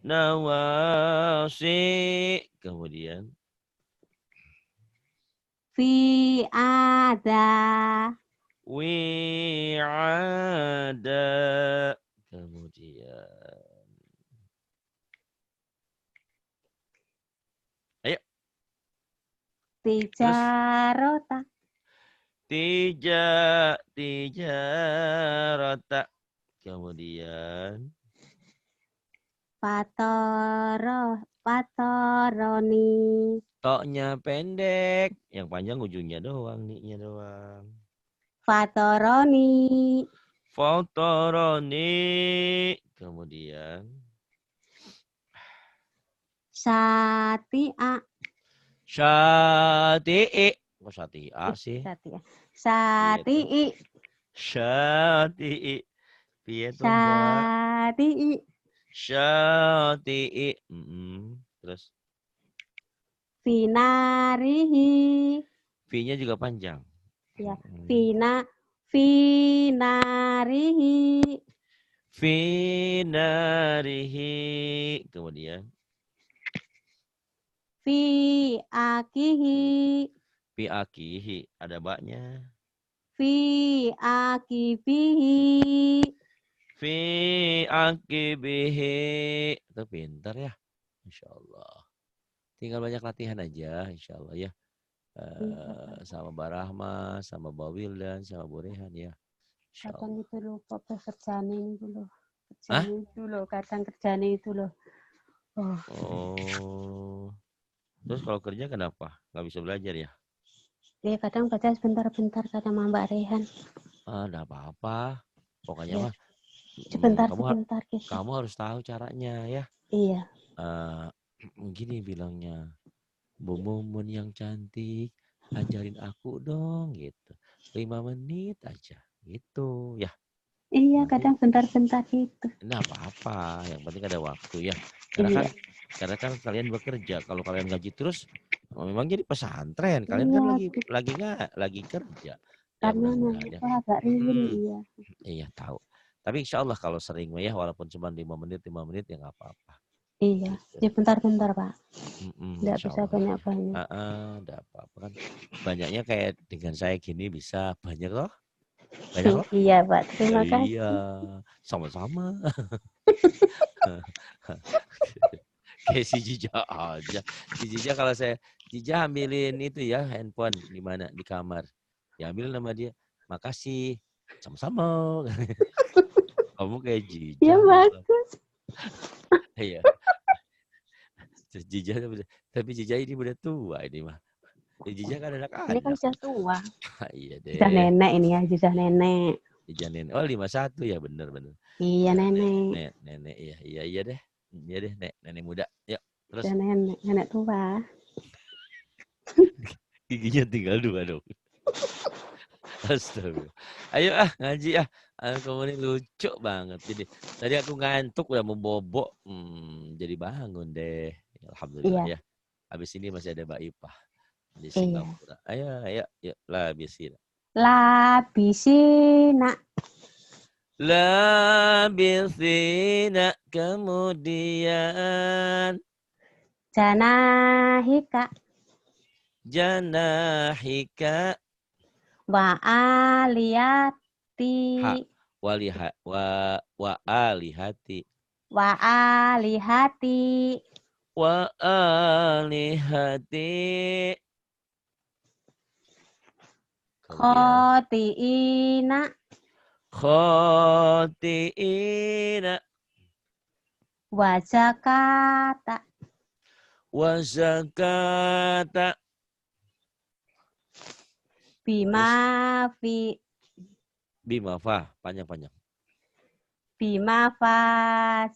Nawasi. Kemudian Fi'ada. wi'ada. Kemudian ayo. Tijarota. Tijarata. Kemudian Patoroni. toknya pendek. Yang panjang ujungnya doang. Nih-nya doang. Fatoroni. Fotoroni. Kemudian Satia. Syati'i. Kok Syati'a sih? Satia. Satii. Syati'i. Piye tuh, Mbak? Satii. Syati'i. Terus Finarihi. V-nya juga panjang. Ya, finarihi. Finarihi. Kemudian Fi akihi. Fi akihi. Ada baknya. Fi akibihi. Fi akibihi. Itu pintar ya. Insya Allah. Tinggal banyak latihan aja. Insya Allah ya. Sama Mbak Rahma, sama Mbak Wildan, sama Bu Rehan ya. Kadang itu loh, pekerjaan itu loh. Kerjaan itu loh, kadang kerjaan itu loh. Oh. Terus kalau kerja kenapa? Nggak bisa belajar ya? Ya kadang baca sebentar-bentar kata Mbak Rehan. Nggak apa-apa. Pokoknya mah sebentar-sebentar. Kamu harus tahu caranya ya. Iya. Gini bilangnya, Bu Mumun yang cantik, ajarin aku dong gitu. 5 menit aja gitu ya. Iya, kadang bentar-bentar gitu. Nah, apa-apa, yang penting ada waktu ya. Karena kan kalian bekerja, kalau kalian gaji terus memang jadi pesantren. Kalian kan lagi kerja. Karena itu agak riwin, iya. Iya, tahu. Tapi insya Allah kalau sering ya, walaupun cuma 5 menit ya nggak apa-apa. Iya, ya bentar-bentar Pak. Nggak bisa banyak-banyak. Nggak apa-apa kan. Banyaknya kayak dengan saya gini bisa banyak loh. Banyak loh. Iya Pak, terima kasih. Iya, sama-sama. Kayak si Jija aja. Si Jija kalau Jija ambilin itu ya handphone di mana di kamar. Ya ambil nama dia. Makasih. Sama-sama. Kamu kayak Jija. Ya bagus. Iya. Jija tapi Jija ini udah tua ini mah. Jija kan anak-anak. Ini kan sudah tua. Iya deh. Jijah nenek ini ya, jijah nenek. Jija nenek. Oh 51 ya bener. Iya nenek. Nenek iya deh. Iya deh nenek muda. Yuk terus. Dan nenek tua. Giginya tinggal 2 dong. Astaga. Ayo ngaji kamu ini lucu banget. Jadi tadi aku ngantuk udah mau bobok. Jadi bangun deh. Alhamdulillah ya. Habis ini masih ada Mbak Ipah di Singapura. Ayo lah bisina. Labisina kemudian janahika wa alihati wa alihati khotiina wa zakata bima fa panjang bima fa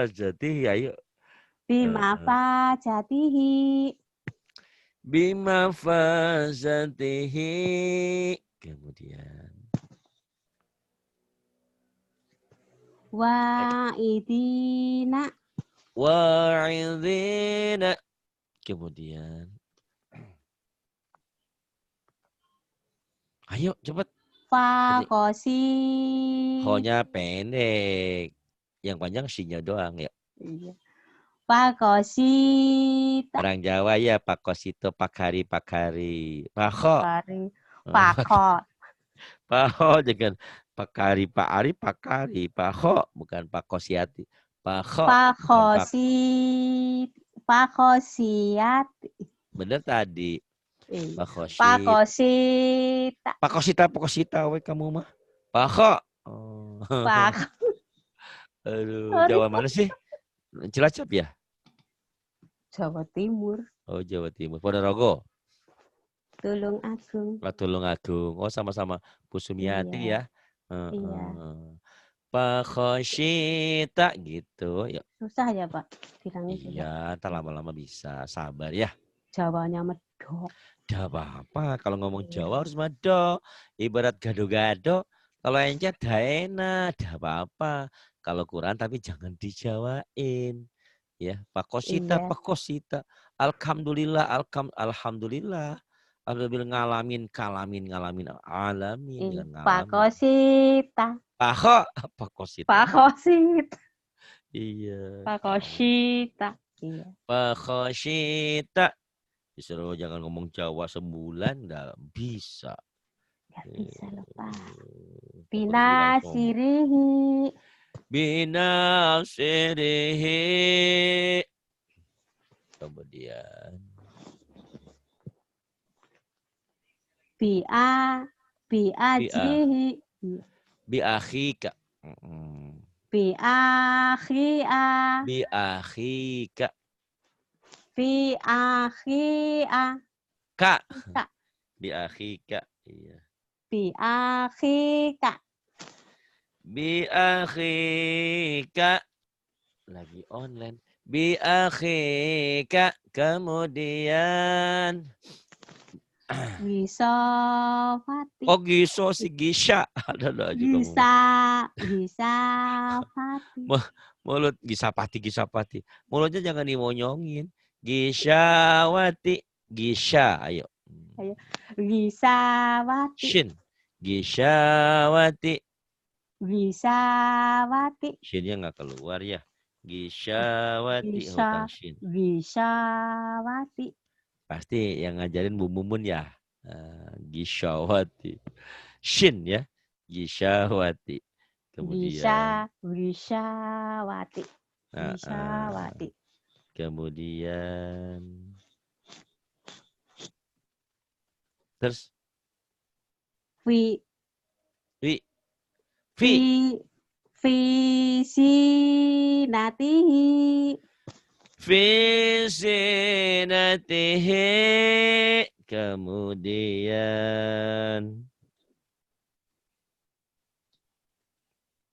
jatihi ayo bima fa jatihi kemudian wa'idina kemudian ayo cepat fakosi ho-nya pendek yang panjang si-nya doang ya. Iya. Pakosita orang Jawa ya pakosito pakari pakho jangan pakari pakho bukan pakosiati pakosiati bener tadi pakosita we kamu mah pakho aduh Jawa mana sih Cilacap ya Jawa Timur. Oh Jawa Timur Ponorogo Tulungagung. Oh sama-sama Bu Sumiati ya. Iya. Pakhosyita gitu. Ya. Susah ya Pak bilangnya. Iya, ntar lama-lama bisa. Sabar ya. Jawanya medok. Gak apa-apa. Kalau ngomong Jawa harus medok. Ibarat gado-gado. Kalau encet dah enak. Gak apa-apa. Kalau kurang tapi jangan dijawain. Ya, pakhosyita. Alhamdulillah. Alhamdulillah ngalamin alamin pakosita iya pakosita disuruh jangan ngomong Jawa sebulan nggak bisa lupa binasirihi kemudian biakhika kak biakhika iya biakhika lagi online biakhika kemudian Gisofati. Oh Giso si Gisha. Ada Gisapati. Mulut Gisapati. Mulutnya jangan dimonyongin. Gisyawati. Gisya. Ayo. Ayo. Gisawati. Shin. Gisyawati. Gisawati. Shinnya nggak keluar ya. Gisyawati. Bukan shin. Gisawati. Pasti yang ngajarin Bu Mumun ya. Gisyawati. Shin ya. Gisyawati. Kemudian. Gisyawati. Gisyawati. Kemudian. Terus. Fi. Visinatihi. Visinatihi. Kemudian.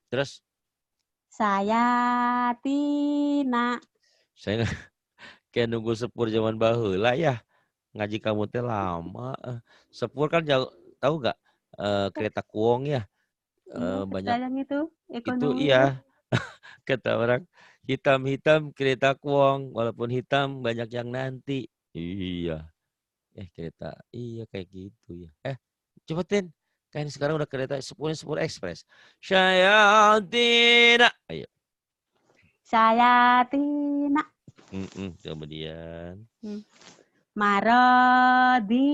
Terus. Sayatina. Saya kayak nunggu sepur zaman baheula ya. Ngaji kamu teh lama. Sepur kan jauh, tahu nggak? Kereta kuong ya. Banyak itu ekonomi. Itu iya. Kata orang hitam-hitam kereta kuong, walaupun hitam banyak yang nanti. Iya. Kereta. Iya kayak gitu ya. Cepetin. Kan sekarang udah kereta sepur ekspres. Syayatina. Ayo. Sayatina. Kemudian. Marodi.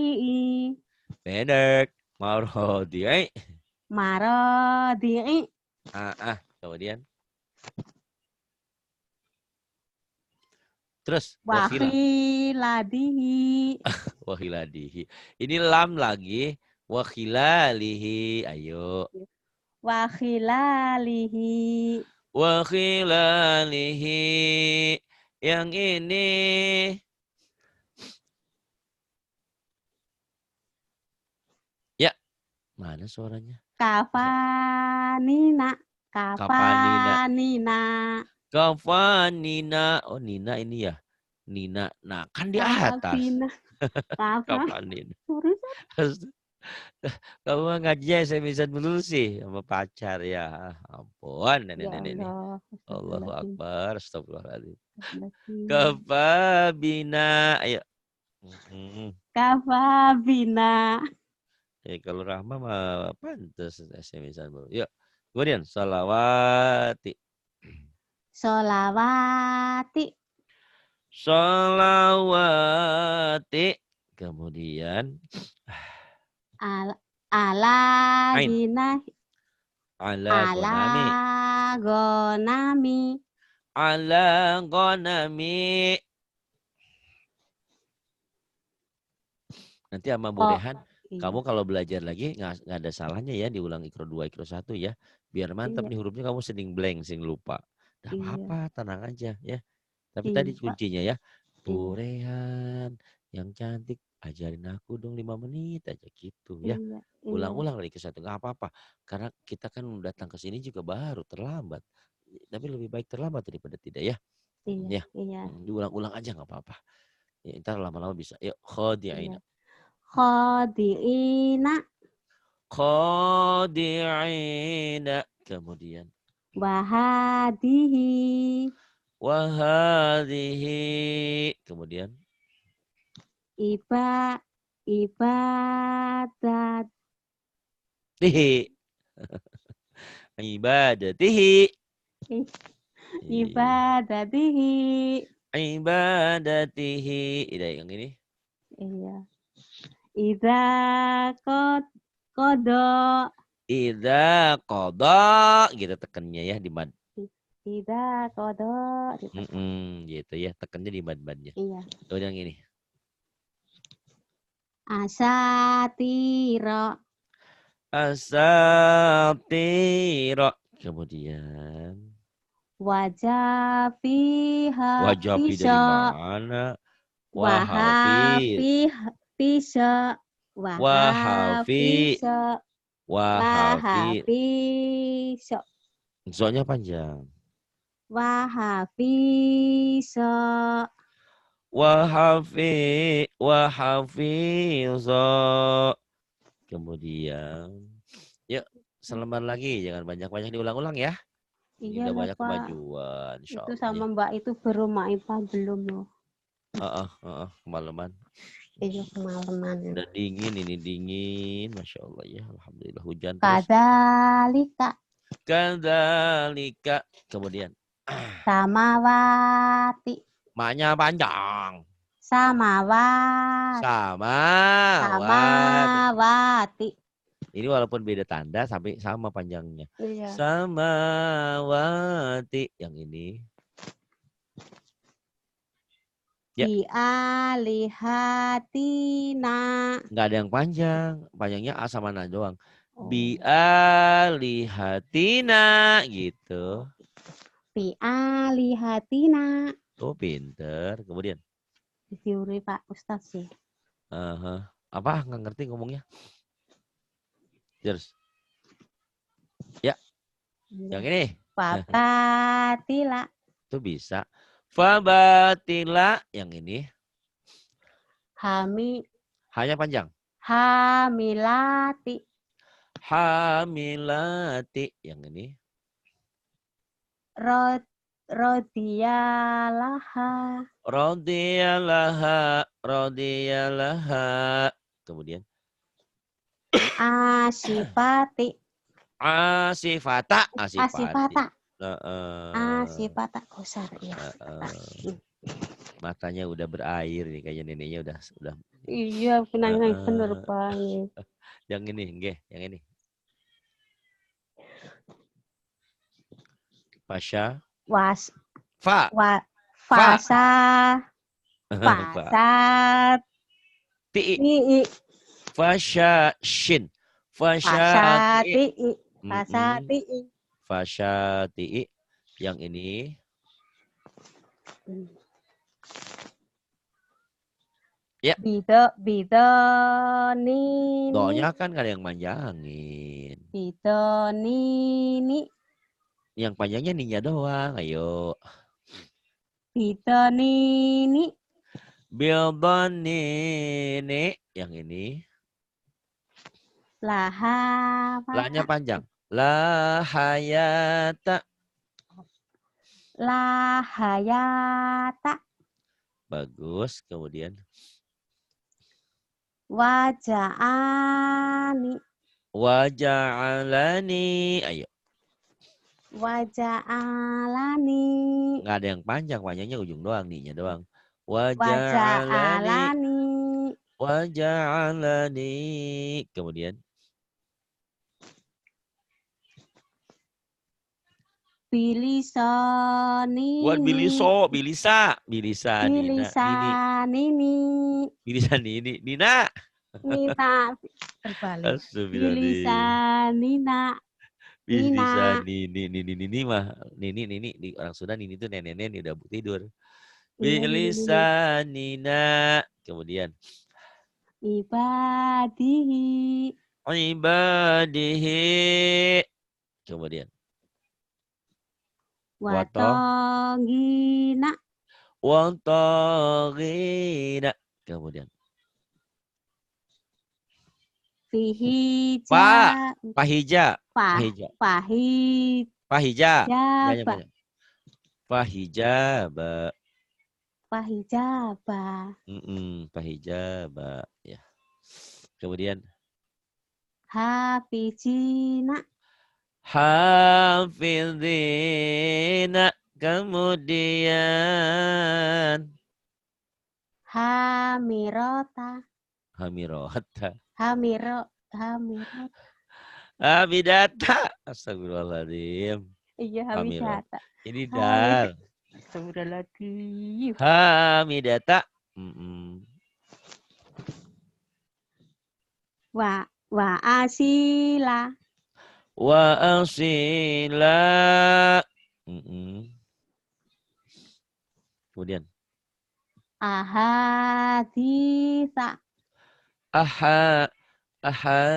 Pendek. Marodi. Marodi. Kemudian. Terus. Wakhiladihi. Wakhiladihi. Ini lam lagi. Wakhilalihi. Ayo. Wakhilalihi. Wakhilalihi. Yang ini. Ya. Mana suaranya? Kafanina. Kafanina. Kafanina. Oh, Nina ini ya. Nina. Nah, kan di atas. Kafanina. Kamu ngajinya saya bisa dulu sih sama pacar ya. Ampun, nenek-nenek ini. Allahu Akbar, astagfirullahaladzim. Kafabina. Ayo. Kafabina. Kalau Rahma mah pantas SMS-an baru. Yuk. Kemudian sholawati. Sholawati. Sholawati. Kemudian ala gonami. Ala gonami. Nanti sama Bu Rehan, kamu kalau belajar lagi nggak ada salahnya ya diulang ikro 2, ikro 1 ya. Biar mantap nih hurufnya, kamu sering blank, sering lupa. Gak apa-apa, tenang aja ya. Tapi tadi kuncinya ya, Bu Rehan yang cantik, ajarin aku dong 5 menit aja gitu ya. Ulang-ulang lagi ke 1, nggak apa-apa. Karena kita kan datang ke sini juga baru, terlambat. Tapi lebih baik terlambat daripada tidak ya. Iya. Diulang-ulang aja nggak apa-apa. Ya, ntar lama-lama bisa. Yuk, khodi'ina. Khodi'ina. Khodi'ina. Kemudian. Wahadihi. Wahadihi. Kemudian. Ibadatihi. Ibadatihi. Ibadatihi. Ibadatihi. Yang ini. Iya. Idza qada. Idza qada. Gitu tekannya ya di mad. Idza qada. Gitu ya, tekannya di mad-madnya. Iya. Kemudian yang ini. Asatira. Asatira. Kemudian. Wajafiha. Wajafi dari mana? Wahafisa. Wahafisa. Wahafisa. Zonya panjang. Wahafisa. Wahafiza. Kemudian. Yuk, selembar lagi. Jangan banyak-banyak diulang-ulang ya. Iya, udah banyak Pak. kemajuan. Itu sama Mbak itu baru Ma'ipa belum loh. Kemalaman. Iya, kemalaman. Udah dingin, ini dingin. Masya Allah ya. Alhamdulillah hujan terus. Kadzalika. Kadzalika. Kemudian. Samawati. Maknya panjang. Samawati. Samawati. Ini walaupun beda tanda sampai sama panjangnya. Iya. Samawati. Yang ini. Ya. Bi'alihatina. Nggak ada yang panjang. Panjangnya A sama Na doang. Bi'alihatina. Gitu. Bi'alihatina. Oh, pinter. Kemudian. Ditiuri Pak Ustadz sih. Apa? Nggak ngerti ngomongnya. Terus. Ya. Yang ini. Fabatila. Itu bisa. Fabatila. Yang ini. Hanya panjang. Hamilati. Hamilati. Yang ini. Rodiyalaha. Rodiyalaha. Rodiyalaha. Kemudian. Asifati. Asifata. Asifata. Asifata kosar ya. Matanya udah berair nih, kayaknya neneknya udah. Iya, benar banget. Yang ini, nggih, yang ini. Fasha. Fasa. Ti'i. Fasha shin. Fasha ti'i. Fasha ti'i. Fasha ti'i. Yang ini. Ya. Bidonini. Doanya kan gak ada yang manjangin. Bidonini. Yang panjangnya ninya doang. Ayo. Bidonini. Bidonini. Yang ini. Lahnya panjang. Lahayata. Lahayata. Bagus. Kemudian. Waja'ani. Waja'alani. Ayo. Waja'alani. Nggak ada yang panjang. Panjangnya ujung doang. Ninya doang. Waja'alani. Waja'alani. Kemudian. Bilisani. Buat biliso. Bilisa. Bilisa. Bilisa nini. Bilisa nini. Nina. Nina. Terbalik. Bilisa Nina. Bisa nini mah nini di orang Sunda nini itu nenek udah tidur. Bisa nina. Kemudian ibadihi. Kemudian watogina. Kemudian Pahija. Pahijaba. Ya. Kemudian hafizina. Kemudian Hamirota. Hamidata. Astagfirullahaladzim. Iya, Hamidata. Ini dal. Astagfirullahaladzim. Hamidata. Wa asila. Kemudian ahaditha. Ahaditha.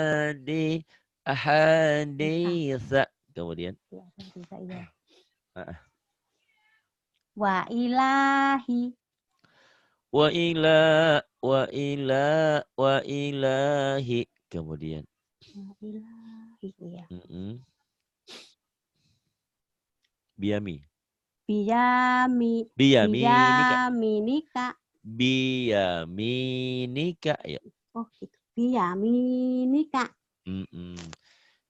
Kemudian wa ilahi. Wa ilahi. Kemudian Biyaminika. Biyaminika. Ayo. Oh gitu. Biyaminika.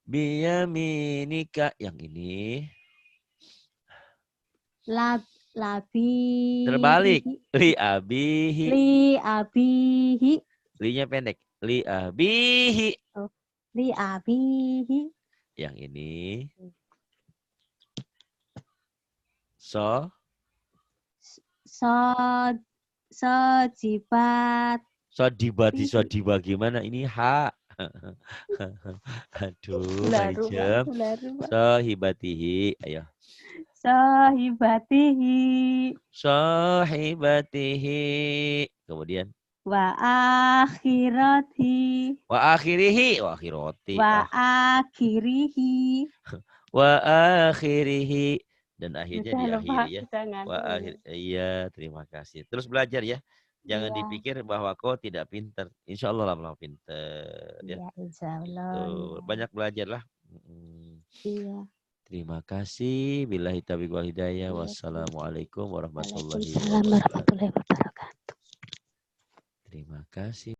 Biyaminika. Yang ini. Labihi. Terbalik. Li abihi. Li abihi. Li-nya pendek. Li abihi. Oh, li abihi. Yang ini. So jibat. Sodiba gimana? Ini ha. Aduh, macam. Sohibatihi. Ayo. Sohibatihi. Sohibatihi. Kemudian. Wa akhirati. Wa akhirihi. Wa akhirati. Wa akhirihi. Wa akhirihi. Dan akhirnya diakhiri ya. Wa akhir. Iya, terima kasih. Terus belajar ya. Jangan dipikir bahwa kau tidak pintar. Insya Allah lama-lama pintar. Ya, insya Allah. Gitu. Banyak belajar lah. Iya. Terima kasih. Billahi taufiq wal hidayah. Wassalamualaikum warahmatullahi wabarakatuh. Terima kasih.